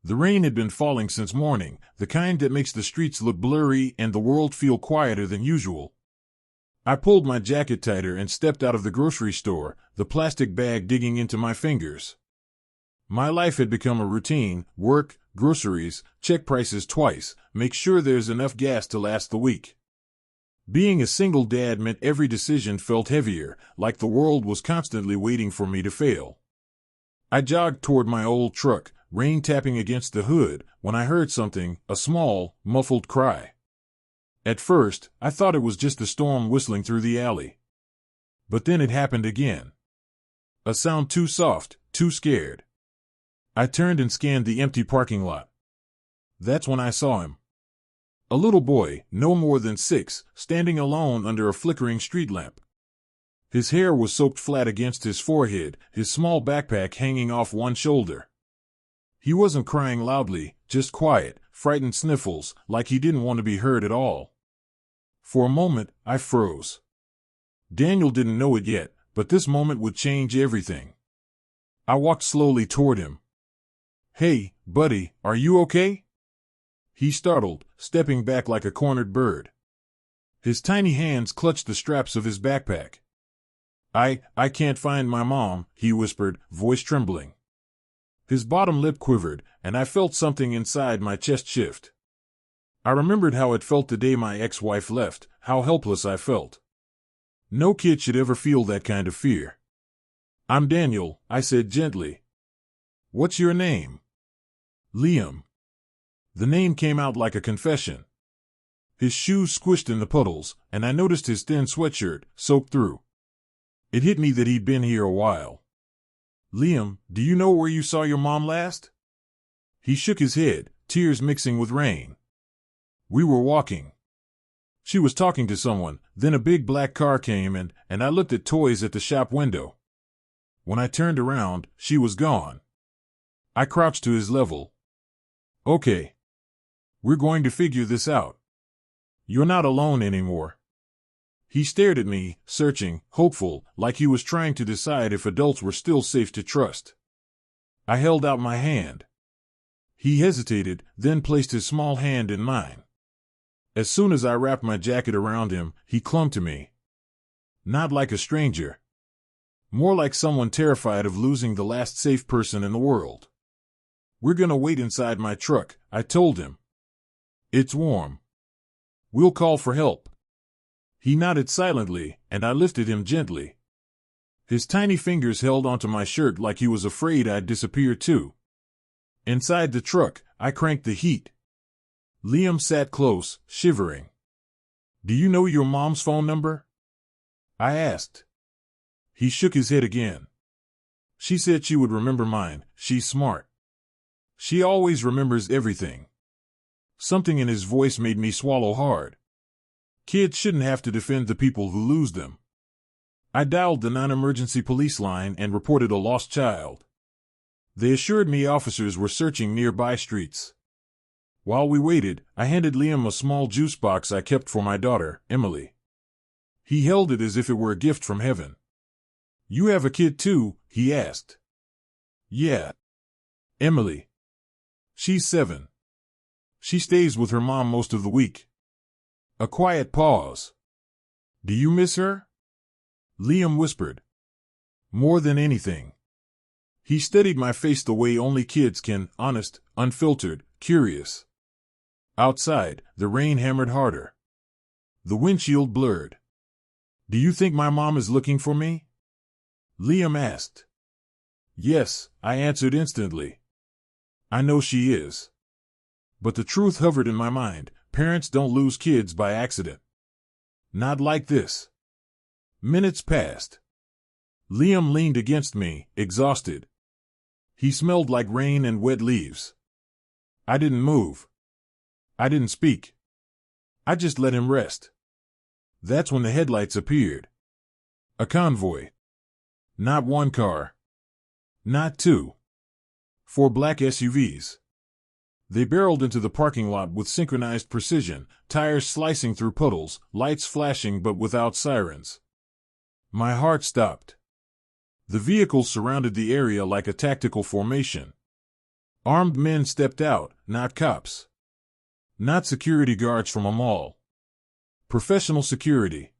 The rain had been falling since morning, the kind that makes the streets look blurry and the world feel quieter than usual. I pulled my jacket tighter and stepped out of the grocery store, the plastic bag digging into my fingers. My life had become a routine: work, groceries, check prices twice, make sure there's enough gas to last the week. Being a single dad meant every decision felt heavier, like the world was constantly waiting for me to fail. I jogged toward my old truck, rain tapping against the hood, when I heard something, a small, muffled cry. At first, I thought it was just the storm whistling through the alley. But then it happened again. A sound too soft, too scared. I turned and scanned the empty parking lot. That's when I saw him. A little boy, no more than 6, standing alone under a flickering street lamp. His hair was soaked flat against his forehead, his small backpack hanging off one shoulder. He wasn't crying loudly, just quiet, frightened sniffles, like he didn't want to be heard at all. For a moment, I froze. Daniel didn't know it yet, but this moment would change everything. I walked slowly toward him. "Hey, buddy, are you okay?" He startled, stepping back like a cornered bird. His tiny hands clutched the straps of his backpack. I can't find my mom," he whispered, voice trembling. His bottom lip quivered, and I felt something inside my chest shift. I remembered how it felt the day my ex-wife left, how helpless I felt. No kid should ever feel that kind of fear. "I'm Daniel," I said gently. "What's your name?" "Liam." The name came out like a confession. His shoes squished in the puddles, and I noticed his thin sweatshirt, soaked through. It hit me that he'd been here a while. "Liam, do you know where you saw your mom last?" He shook his head, tears mixing with rain. "We were walking. She was talking to someone, then a big black car came and I looked at toys at the shop window. When I turned around, she was gone." I crouched to his level. "Okay. We're going to figure this out. You're not alone anymore." He stared at me, searching, hopeful, like he was trying to decide if adults were still safe to trust. I held out my hand. He hesitated, then placed his small hand in mine. As soon as I wrapped my jacket around him, he clung to me. Not like a stranger. More like someone terrified of losing the last safe person in the world. "We're gonna wait inside my truck," I told him. "It's warm. We'll call for help." He nodded silently, and I lifted him gently. His tiny fingers held onto my shirt like he was afraid I'd disappear too. Inside the truck, I cranked the heat. Liam sat close, shivering. "Do you know your mom's phone number?" I asked. He shook his head again. "She said she would remember mine. She's smart. She always remembers everything." Something in his voice made me swallow hard. Kids shouldn't have to defend the people who lose them. I dialed the non-emergency police line and reported a lost child. They assured me officers were searching nearby streets. While we waited, I handed Liam a small juice box I kept for my daughter, Emily. He held it as if it were a gift from heaven. "You have a kid too?" he asked. "Yeah. Emily. She's 7. She stays with her mom most of the week." A quiet pause. "Do you miss her?" Liam whispered. "More than anything." He studied my face the way only kids can, honest, unfiltered, curious. Outside, the rain hammered harder. The windshield blurred. "Do you think my mom is looking for me?" Liam asked. "Yes," I answered instantly. "I know she is." But the truth hovered in my mind. Parents don't lose kids by accident. Not like this. Minutes passed. Liam leaned against me, exhausted. He smelled like rain and wet leaves. I didn't move. I didn't speak. I just let him rest. That's when the headlights appeared. A convoy. Not one car. Not two. 4 black SUVs. They barreled into the parking lot with synchronized precision, tires slicing through puddles, lights flashing but without sirens. My heart stopped. The vehicles surrounded the area like a tactical formation. Armed men stepped out, not cops. Not security guards from a mall. Professional security.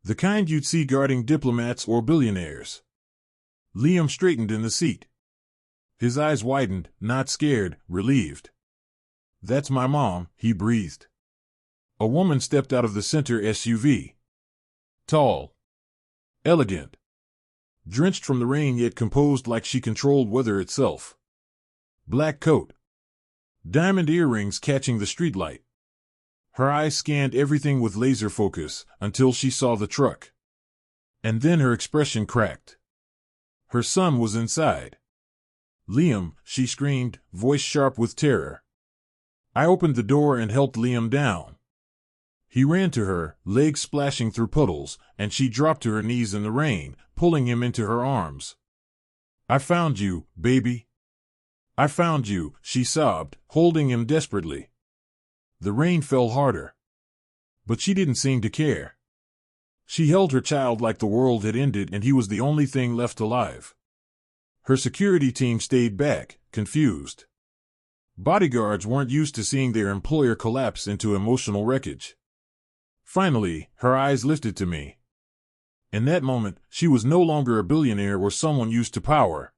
The kind you'd see guarding diplomats or billionaires. Liam straightened in the seat. His eyes widened, not scared, relieved. "That's my mom," he breathed. A woman stepped out of the center SUV. Tall. Elegant. Drenched from the rain yet composed like she controlled weather itself. Black coat. Diamond earrings catching the streetlight. Her eyes scanned everything with laser focus until she saw the truck. And then her expression cracked. Her son was inside. "Liam," she screamed, voice sharp with terror. I opened the door and helped Liam down. He ran to her, legs splashing through puddles, and she dropped to her knees in the rain, pulling him into her arms. "I found you, baby. I found you," she sobbed, holding him desperately. The rain fell harder. But she didn't seem to care. She held her child like the world had ended and he was the only thing left alive. Her security team stayed back, confused. Bodyguards weren't used to seeing their employer collapse into emotional wreckage. Finally, her eyes lifted to me. In that moment, she was no longer a billionaire or someone used to power.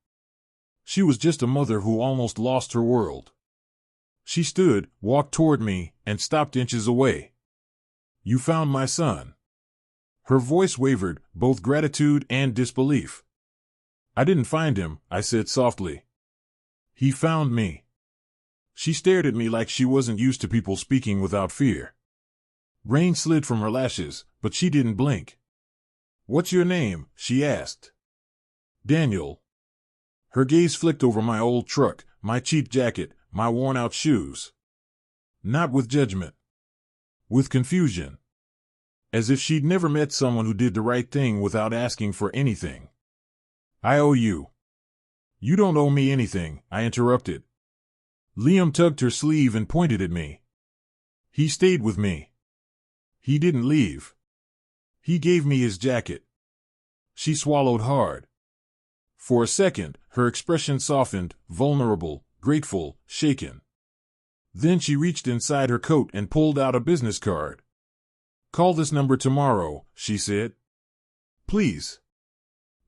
She was just a mother who almost lost her world. She stood, walked toward me, and stopped inches away. "You found my son." Her voice wavered, both gratitude and disbelief. "I didn't find him," I said softly. "He found me." She stared at me like she wasn't used to people speaking without fear. Rain slid from her lashes, but she didn't blink. "What's your name?" she asked. "Daniel." Her gaze flicked over my old truck, my cheap jacket, my worn-out shoes. Not with judgment. With confusion. As if she'd never met someone who did the right thing without asking for anything. "I owe you." "You don't owe me anything," I interrupted. Liam tugged her sleeve and pointed at me. "He stayed with me. He didn't leave. He gave me his jacket." She swallowed hard. For a second, her expression softened, vulnerable, grateful, shaken. Then she reached inside her coat and pulled out a business card. "Call this number tomorrow," she said. "Please.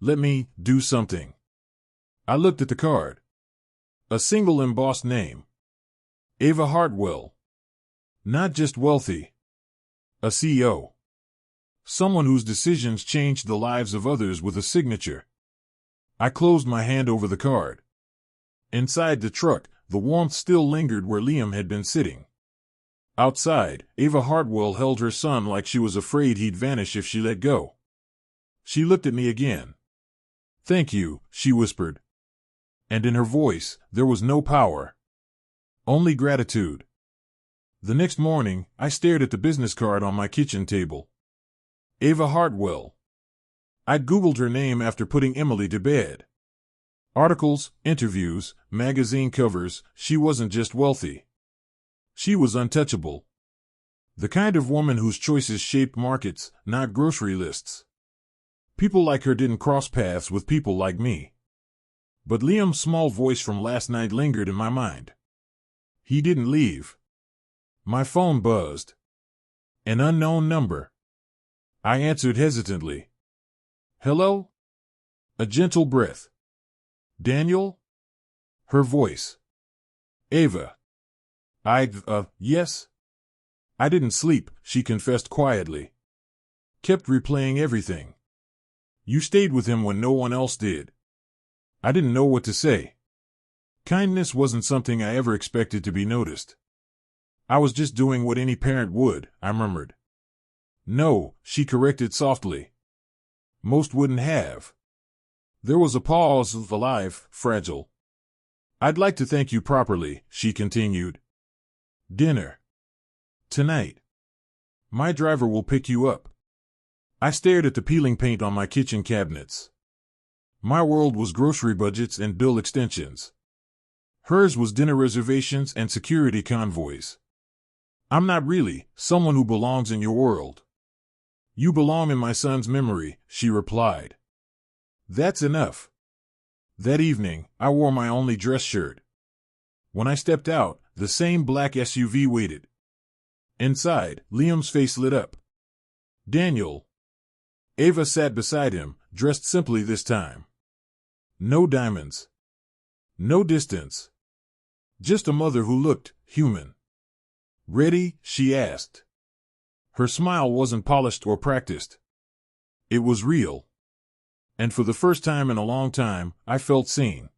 Let me do something." I looked at the card. A single embossed name. Ava Hartwell. Not just wealthy. A CEO. Someone whose decisions changed the lives of others with a signature. I closed my hand over the card. Inside the truck, the warmth still lingered where Liam had been sitting. Outside, Ava Hartwell held her son like she was afraid he'd vanish if she let go. She looked at me again. "Thank you," she whispered. And in her voice, there was no power. Only gratitude. The next morning, I stared at the business card on my kitchen table. Ava Hartwell. I'd Googled her name after putting Emily to bed. Articles, interviews, magazine covers, she wasn't just wealthy. She was untouchable. The kind of woman whose choices shaped markets, not grocery lists. People like her didn't cross paths with people like me. But Liam's small voice from last night lingered in my mind. He didn't leave. My phone buzzed. An unknown number. I answered hesitantly. "Hello?" A gentle breath. "Daniel?" Her voice. "Ava." Yes." "I didn't sleep," she confessed quietly. "Kept replaying everything. You stayed with him when no one else did." I didn't know what to say. Kindness wasn't something I ever expected to be noticed. "I was just doing what any parent would," I murmured. "No," she corrected softly. "Most wouldn't have." There was a pause, alive, fragile. "I'd like to thank you properly," she continued. "Dinner. Tonight. My driver will pick you up." I stared at the peeling paint on my kitchen cabinets. My world was grocery budgets and bill extensions. Hers was dinner reservations and security convoys. "I'm not really someone who belongs in your world." "You belong in my son's memory," she replied. "That's enough." That evening, I wore my only dress shirt. When I stepped out, the same black SUV waited. Inside, Liam's face lit up. Daniel. Ava sat beside him, dressed simply this time. No diamonds. No distance. Just a mother who looked human. Ready? She asked. Her smile wasn't polished or practiced. It was real. And for the first time in a long time, I felt seen.